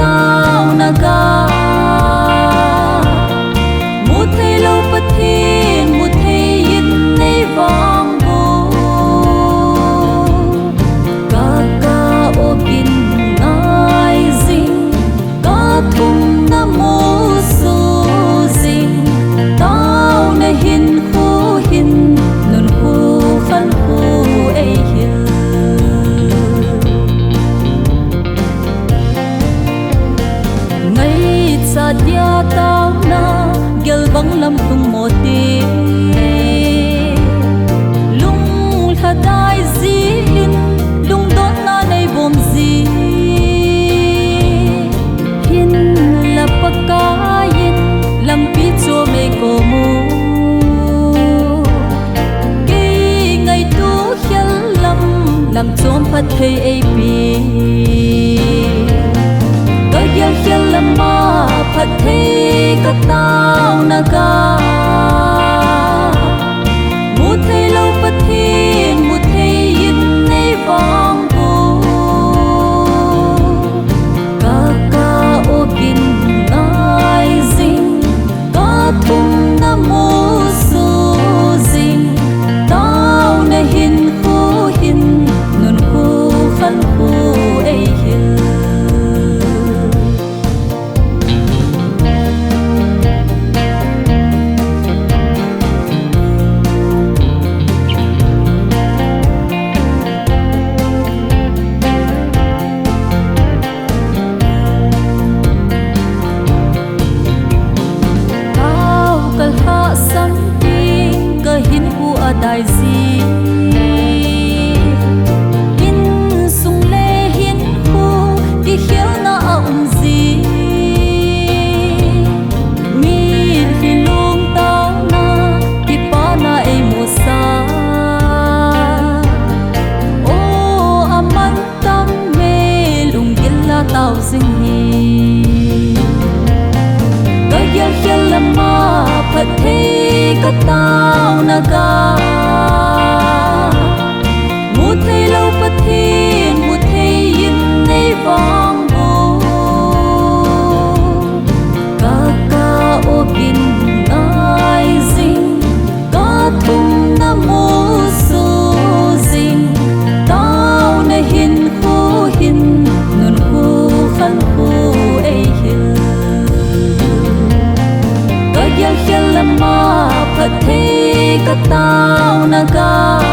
tao na ga mu thei lo pathin mu thei in nei vang bu ka ka opin nai zing ka thum na mo su zing tao na hin khu hin nun khu khan khu ei hil sa dia tao na gel bang lam tung mo ti lung tha dai zi in lung dot na nei bom zi hin la paka yin lam pi cho me ko mu ke ngai tu khel lam chom phat thei ei pi yel yel lama phat thei ka tao na ga mu thei lo pathin mu thei in nei vang bu ka ka opin nai zing ka thum na mo su zing tao na hin khu hin nun khu khan khu ei hil đại gì in sung lê hin khu đi khiếu na gì mi khi luôn tao na đi pa na ei mu sa ô aman tam me lung gil la tao sing hi cái yel yel lama phat thei ka tao na ga mu thei lo pathin mu thei in nei vang bu ka ka opin nai zing ka thum na mo su zing tao na hin khu hin nun khu khan khu ei hil ka yel yel lama phat thei ka tao na ga